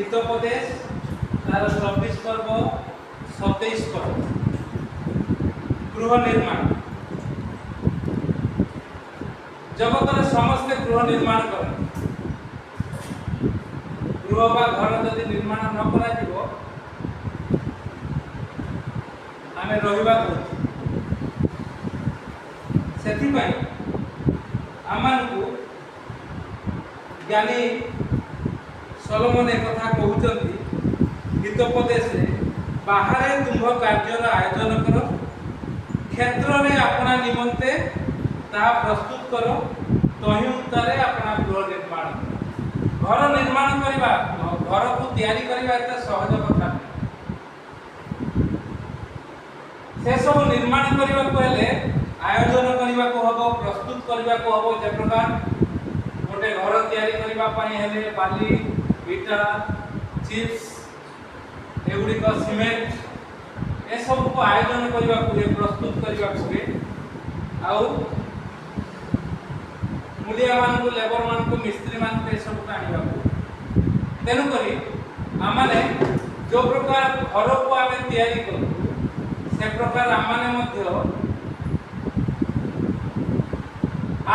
हितोपदेश तार 24 पर्व 27 पर्व गृह निर्माण जगत समस्ते गृह निर्माण कर गृह बा घर जदि निर्माण न करा जीवो आमे रहिबा सेथि पई आमानकु ज्ञानी सलोमन एक कथा कहउचंती हितोपदेश बाहर तुम्भ कार्यर आयोजन करो क्षेत्र में अपना निमंते ताहा प्रस्तुत करो तही उत्तरे अपना गृह निर्माण घर निर्माण करवा घर को तैयारी करवा एत सहज कथा से सब निर्माण करने को हेले आयोजन करने को हबो प्रस्तुत करने को हबो जे प्रकार गोटे घर तैयारी करबा पई हेले बाली इटा चिप्स एगुड़िक सीमेंट ए सब को आयोजन करने को प्रस्तुत करने को आउ मुलिया मान को लेबर मान को मिस्त्री मान को सब आनिबा तेनु करी आमाने जो प्रकार घर को आमे तैयारी करू से प्रकार आमाने मध्य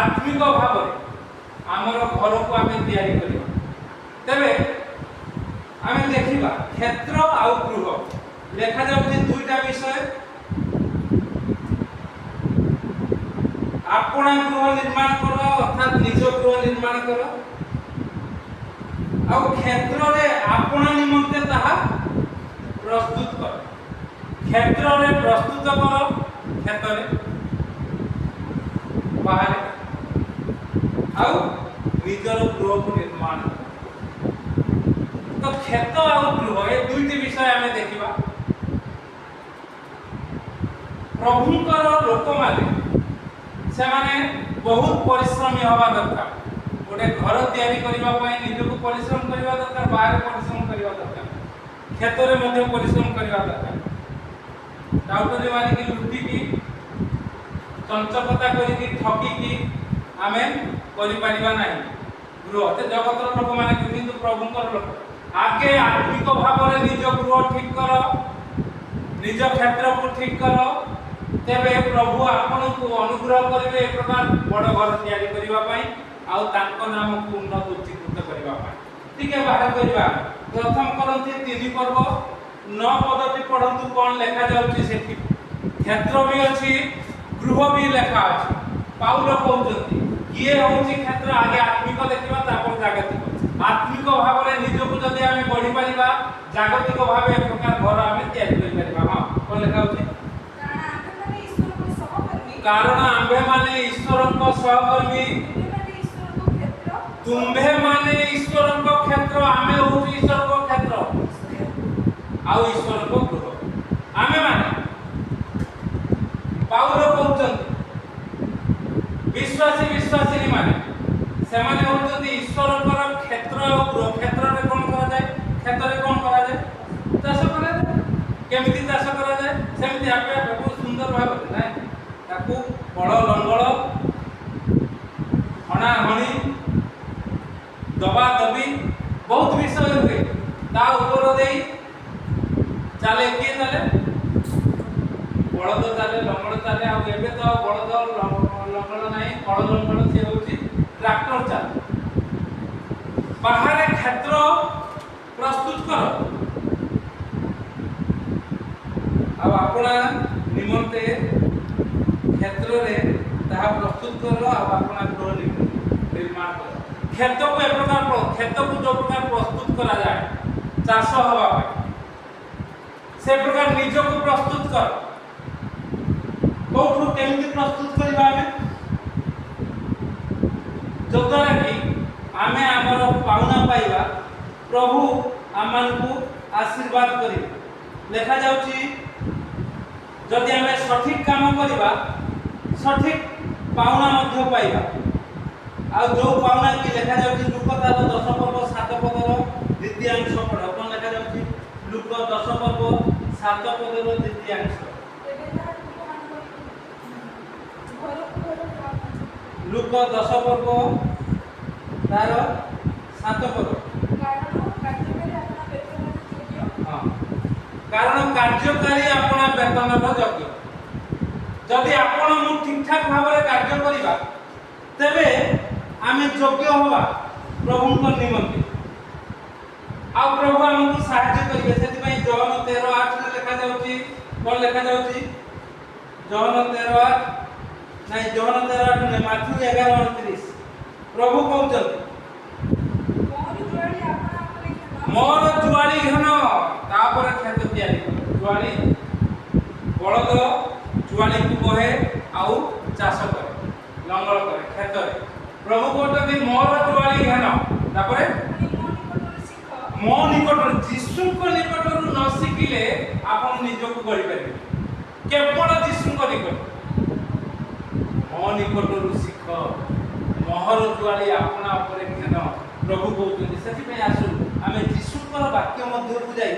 आत्मिक भाव आमर घर को आमे तैयारी करिबा तबे आमे देखिबा क्षेत्र आउ गृह लेखा जाउछि दुईटा विषय अपना गृह निर्माण करो अर्थात निज गृह निर्माण करो आ क्षेत्र रे अपना निमंते ताहा प्रस्तुत करो क्षेत्र रे प्रस्तुत करो क्षेत्र रे बाहर आ निजर गृह को निर्माण तो क्षेत्र आ गृह ए दुईटी विषय आमे देखिबा प्रभुकर लोक माने से माने बहुत परिश्रमी हवा दरकार गोटे घर तैयारी करबा पई निजको परिश्रम करबा दरकार बाहर परिश्रम करबा दरकार क्षेत्र रे मध्ये परिश्रम करबा दरकार डाउटरी मारी की लुटी की चंचकता करी की ठकी की आमे करि परिबा नाही गृह ते जगतर लोक माने किंतु प्रभुकर लोक आगे आत्मिक भाव रे निज गृह ठीक करो निज क्षेत्र को ठीक करो तेबे प्रभु आपन को अनुग्रह करिवे एक प्रकार बड़ घर तैयारी करिवा पई आ तांको नाम को उन्नत उच्चीकृत करिवा पई ठीक है बाहर करिवा प्रथम करंती 3 पर्व 9 पदटी पढंतु कोन लेखा जाउची सेठी क्षेत्र भी अछि गृह भी लेखा अछि पाउल कहउचंती ये होउची क्षेत्र आगे आत्मिक देखिबा तापर जागतिक आत्मिक भाव रे निज को जदि आमे बढ़ी परिबा जागतिक भाव एक प्रकार घर आमे तैयारी करि परिबा हां कोन लेखा होउची कारण आंबे माने ईश्वर को सहकर्मी तुम्भे माने ईश्वर को क्षेत्र आमे हो ईश्वर को क्षेत्र आ ईश्वर को गृह आमे माने पाउल कहउचंती विश्वासी विश्वासिनी माने से माने होउचंती ईश्वर को क्षेत्र और गृह क्षेत्र रे कोन करा जाय क्षेत्र रे कोन करा जाय चाष करा जाय केमिति चाष करा जाय सेमिति आपे बहुत सुंदर भाव नै ताकू बड़ लंगल हणा हणी दबा दबी बहुत विषय हुए ता ऊपर दे चले किए चले बड़द चले लंगल चले आ एबे तो बड़द लंगल नहीं बड़ लंगल से होची ट्रैक्टर चले बाहर क्षेत्र प्रस्तुत करो अब अपना निमंते क्षेत्र रे ताहा प्रस्तुत करो अब अपना गृह निर्माण करो क्षेत्र को एक प्रकार क्षेत्र को जो प्रकार प्रस्तुत करा जाए चाष हवा पाए से प्रकार निज को प्रस्तुत कर कोठु केमिति प्रस्तुत करबा हमें जद्वारा कि आमे हमर पाउना पाइबा प्रभु आमान को आशीर्वाद करिवे लेखा जाउची जदि हमें सठिक काम करबा सठिक पाउना मध्य पाइबा आ जो पाउना की लेखा जाउची लुक तार 10 पर्व 7 पदर द्वितीयांश पढ़ कोन लेखा जाउची लुक 10 पर्व 7 पदर द्वितीयांश लुक 10 पर्व तार 7 पर्व कारण कार्यकारी अपना वेतनर योग्य जदि आपण मु ठीक ठाक भाव में कार्य करिबा तेबे आमे योग्य होबा प्रभु को निमंते आ प्रभु हमको सहायता करिवे सेति पई जॉन 13:8 में लिखा जाउची कोन लिखा जाउची जॉन 13:8 नहीं जॉन 13:8 नहीं माथ्यू 11:29 प्रभु कहउछन मोर जुआली घन तापर खेत तैयारी कर जुआली बलद जुआली को कहे आउ चाष करे लंगल करे खेत रे प्रभु कहते मोर जुआली घन तापर मो निकट जीसु को निकट न शिखिले आपण निज को करि परिबे केवल जीसु को निकट मो निकट शिख मोहर जुआली अपना ऊपर घेन प्रभु कहते से आसु आमे जीशुकर वाक्य मध्य को जाई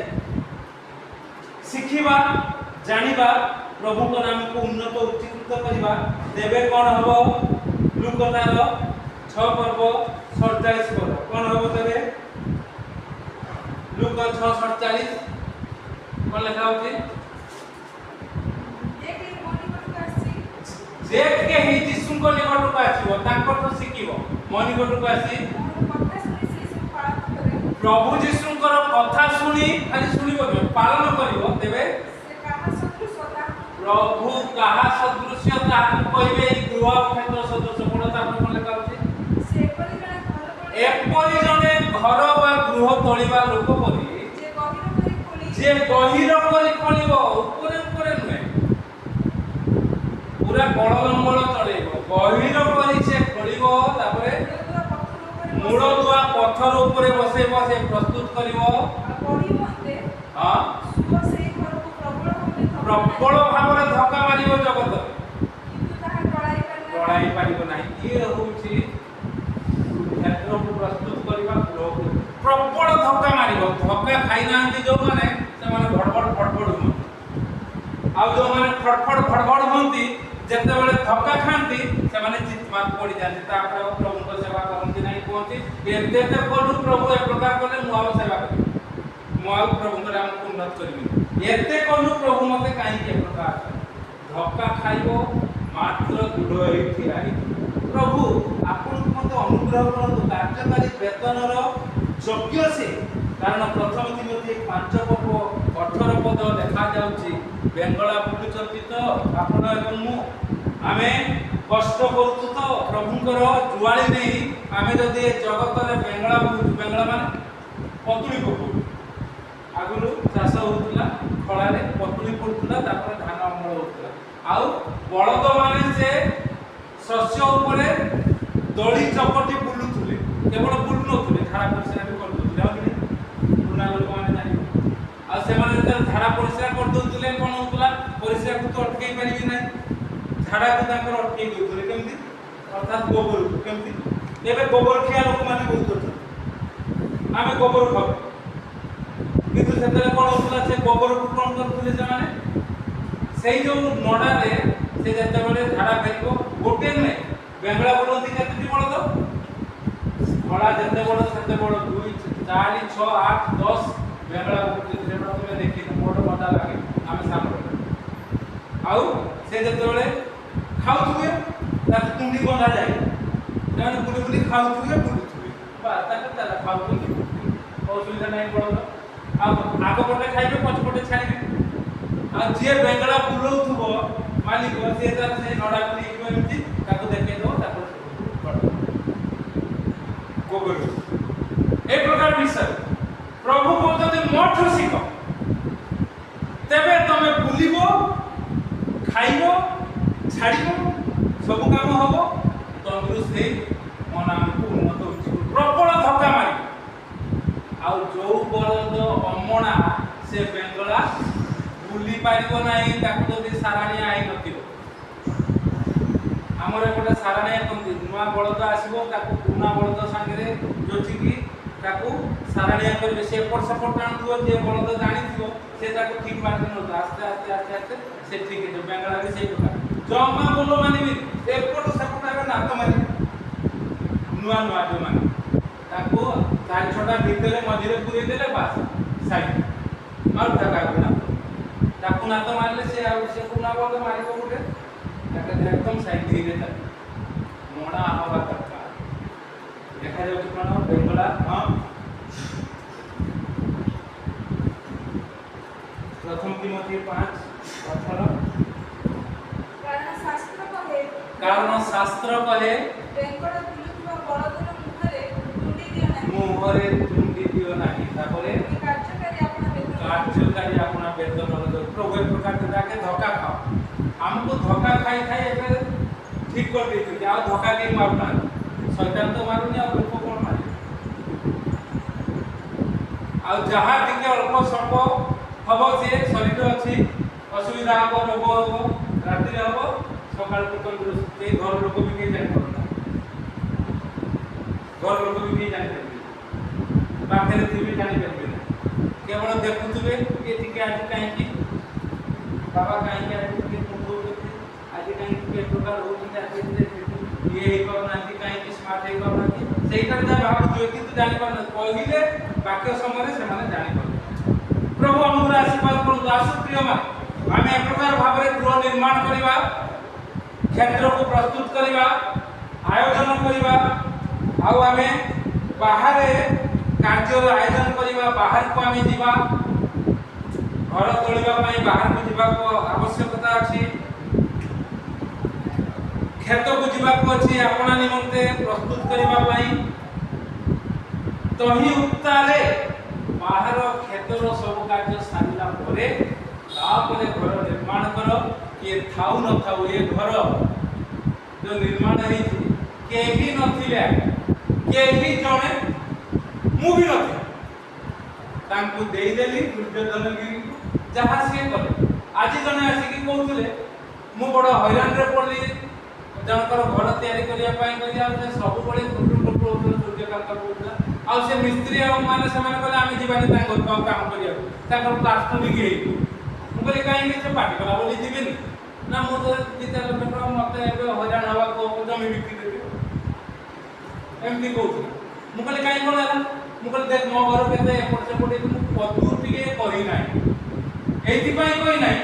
शिखिबा जानिबा प्रभु को नाम को उन्नत उच्चीकृत करबा देबे कोन हबो लुकतार 6 पर्व 47 पर्व कोन हबो तेबे लुक 6:47 कोन लिखा होती देख के ही जीशु को निकट को आसीबो तांको तो शिखिबो मो निकट को आसी प्रभु जीशुकर कथा सुनी खाली सुनिबो पालन करिवो तेबे प्रभु कहा सदृश्य ताकू कहिबे गृह क्षेत्र सदृश्य गुणता कोन लेखा होची एपरि जने घर बा गृह तोलिबा लोक परि जे गहिर करी खोलिबो ऊपर ऊपर नुहे पूरा बड़ लंबल चलेबो गहिर करी से खोलिबो तापरे मूल दुआ पत्थर ऊपर बसेबो से प्रस्तुत करिवो हां प्रबल भाव में धक्का मारिबो जगत टळाई पारिबो नाही ये होउची क्षेत्र को प्रस्तुत करबा लोक प्रबल धक्का मारिबो धक्का खाइ नांती जो माने से माने भड़बड़ फड़फड़ हो आ जो माने फड़फड़ फड़फड़ होंती जते बेले धक्का खांती से माने चित्तमात पड़ी जाती तापर प्रभु को सेवा करंती नहीं कोंती एते ते कोनु प्रभु ए प्रकार करले मु आव सेवा करी मु आव प्रभु को नाम को उन्नत करबी एते कोनु प्रभु मते काई के प्रकार धक्का खाइबो मात्र दृढ़ होई आई प्रभु आपन को मते अनुग्रह करंतु कार्यकारी वेतनर योग्य से कारण प्रथम तिमोथी 5 पद 18 पद देखा जाउची बेंगला बुलुचंती तो आपण एवं मु आमे कष्ट करतु तो प्रभुकर जुआली नहीं आमे जदि जगत रे बेंगला बुलु बेंगला माने पतुली पकु आगुरु चाष होतला खळा रे पतुली पडतला तापर धान अमल होतला आउ बळद माने से शस्य ऊपर दळी चपटी बुलुथुले केवल बुलु नथुले धारा परिश्रा भी करतुले आउ पुना लोक माने जानि आ से माने धारा परिश्रा करतुले कोन होतला परिश्रा को तो अटकै परिबि नै झाड़ा को ताकर अटकै दोथुले केमति अर्थात गोबर केमति एबे गोबर खिया लोक माने बहुत अछन आमे गोबर खाउ किंतु सेतले कोन होतला से गोबर को कोन करथुले जे माने सेई जो नडा रे से जते बेले झाड़ा फेरिबो गोटे नै बेंगला बोलंती केते बड़ तो खळा जते बड़ सेते बड़ 2 4 6 8 10 बेंगला बोलंती जेबा तुमे देखि मोड मजा लागे आमे सामने आउ से जते बेले खाउथुए ता तुंडी बंधा जाय जाने बुली बुली खाउथुए बुलुथुए बा ताके ताला खाउथुए असुविधा नै पड़ो आ आगो पटे खाइबे पछ पटे छाड़िबे आ जे बेंगला बुलौथुबो मालिक से तार से नडा को लेके एमती ताको देखे दो ताको गोबर ए प्रकार विषय प्रभु बोलते मठ शिख तेबे तमे बुलिबो खाइबो छाड़िबो सब काम हबो तंदुरुस्त हे मन हमको उन्नत होची प्रबल धक्का मारी आ जो बलद अमणा से बेंगला बुली पारिबो नाही ताको जदि साराणी आइ नथिबो हमरे गोटे साराणी कोन नुआ बलद आसीबो ताको पुना बलद संगे जोची की ताको साराणी करबे से एपट सपट टाणुथो जे बलद जानिथिबो से ताको ठीक मार्ग न आस्ते आस्ते आस्ते आस्ते से ठीक है बेंगला भी सही प्रकार जमा बोलो माने भी एपट सपट आबे नात मारी नुआ नुआ जो माने ताको चार छोटा भीतर मझिरे पुरे देले बस साइड और टका गुना ତାକୁ ନାତ ମାରିଲେ ସେ ଆଉ ସେ କୁନା ବଳ ମାରିବ ଗୋଟେ ତାকে একদম সাইড ধীরে থাকে মনা হওয়া দরকার দেখা যাচ্ছে কোন বেঙ্গলা প্রথম তিমোথী 5:18 কারণ শাস্ত্র কহে বেঙ্গলা বুলুଥିବା বড়দের মুহরে তুন্ডি দিও ନାହିଁ তারপরে କାର୍ଯ୍ୟକାରୀ अपना वेतन प्रभु एक प्रकार के धोखा खाओ हमको धोखा खाई खाई एबे ठीक कर देती आ धोखा के मारना शैतान तो मारुनी आ लोक कोन मारे आ जहा दिके अल्प सब हबो से शरीर अछि असुविधा हबो रोग हबो रात्रि हबो सकाळ को तंदुरुस्त ए घर लोक भी के जानि पड़ता घर लोक भी के जानि पड़ता बाखरे थी जानि पड़ता केवल देखुवे ये टिके आज कहीं की बाबा कहीं के आज के मुंडो आज कहीं के प्रकार होती आज ये ही करना कि कहीं की स्मार्ट है करना कि सही करता भाव जो कि तू जानि पाना कहिले वाक्य समय से माने जानि पाना प्रभु हमर आशीर्वाद करू आसु प्रिय मा हमें एक प्रकार भाव रे गृह निर्माण करिवा क्षेत्र को प्रस्तुत करिवा आयोजन करिवा आउ हमें बाहर कार्य आयोजन करिवा बाहर को आमे जीवा घर तोलिबा पई बाहर को जीवा को आवश्यकता अछि खेत को जीवा को अछि अपना निमंते प्रस्तुत करिबा पई तही उत्तारे बाहर खेतर सब कार्य सारिला परे तापरे घर निर्माण करो कि थाउ न थाउ ये घर जो निर्माण है केही नथिले केही जणे मु भी नथि तांकु देई देली दुर्योधन गिरी जहा से करे आज जने आसी कि कहउतले मु बड़ हैरान रे पड़ली जनकर घर तयारी करिया पई करिया से सब बळे कुटुंब सूर्यकांत बोलला आ से मिस्त्री आ माने से माने कहले आमी जीवानी तांग घर काम करिया तांकर प्लास्टर भी गेई मु कहले काई कि से पार्टी करा बोली जीवेनी ना मु तो दिता लोक मते एबे हैरान हवा को जमी बिक्री देबे एमती कहउतले मु कहले काई कोन आला मु कहले देख मो घर केते एपट सेपट मु पतु टिके करी नाही एथि पई कोई नाही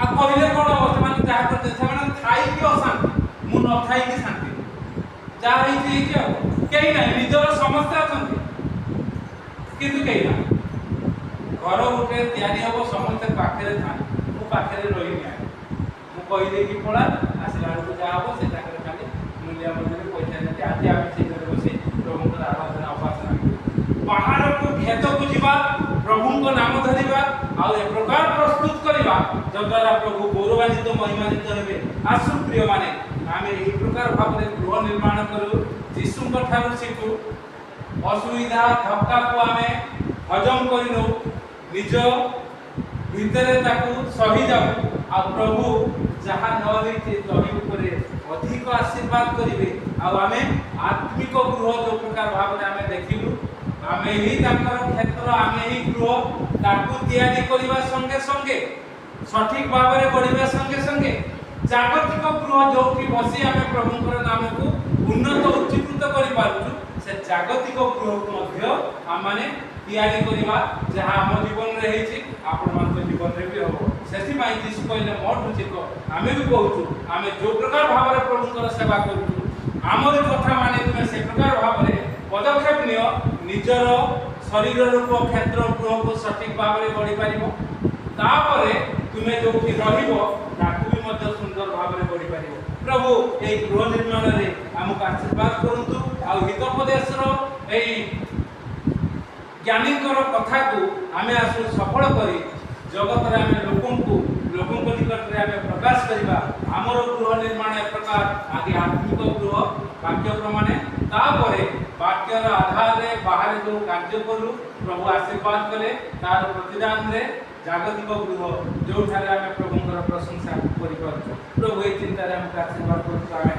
आ कहिले कोन अवस्था माने जहा करते से माने थाई कि अशांति मु न थाई कि शांति जा रही थी कि केही नाही निजर समस्या अछंती किंतु केही ना घर उठे तयारी हबो समस्त पाखरे था मु पाखरे रही नाही मु कहि दे कि पळा आसिला को जा हबो से ताकर खाली मूल्य मजूरी पैसा नहीं आज आमे से घर बसी प्रभु को आराधना उपासना बाहर को खेत को जीवा प्रभु को नाम धरिबा आ ए प्रकार प्रस्तुत करिबा जद्वारा प्रभु गौरवान्वित महिमान्वित हेबे आसु प्रिय माने आमे ए प्रकार भाबरे गृह निर्माण करू यीशु को ठारू सिकु असुविधा धक्का को आमे हजम करिनो निज भितरे ताकू सही जाऊ आ प्रभु जहा न होइते तही ऊपर अधिक आशीर्वाद करिवे आ आमे आत्मिक गृह जो प्रकार भाबरे आमे देखिलु आमे ही ताकर क्षेत्र आमे ही गृह ताकू तयारी करिवा संगे संगे सठिक भाबरे बढ़िबा संगे संगे जागतिक गृह जो कि बसी आमे प्रभुଙ୍କର नामକୁ उन्नत उच्चीकृत करि पारुछु से जागतिक गृह को मध्य आमाने तयारी करिवा जहा हम जीवन रे हेछि आपण मान जीवन रे भी हो सेति माई दिस कहले मोर रुचिक आमे भी कहूछु आमे जो प्रकार भाबरे प्रभुଙ୍କର सेवा करूछु हमर कथा माने तुमे से प्रकार भाबरे पदक्षेप नियो निजर शरीर रूप क्षेत्र गृह को सठिक भाबरे बढ़ी पारिबो तापरे तुमे जो कि रहिबो ताकू भी मध्य सुंदर भाबरे बढ़ी पारिबो प्रभु ए गृह निर्माण रे हमको आशीर्वाद करंतु आ हितोपदेश रो ए ज्ञानीकर कथा को आमे आसु सफल करी जगत रे आमे लोकन को निकट रे आमे प्रकाश करिबा हमर गृह निर्माण एक प्रकार आगे आत्मिक गृह वाक्य प्रमाणे तापरे वाक्यर आधार रे बाहर जो कार्य करू प्रभु आशीर्वाद करे तार प्रतिदान रे जागतिक गृह जो ठारे आमे प्रभुଙ୍କର प्रशंसा करि पाछु प्रभु ए चिंता रे हमके आशीर्वाद करू आमे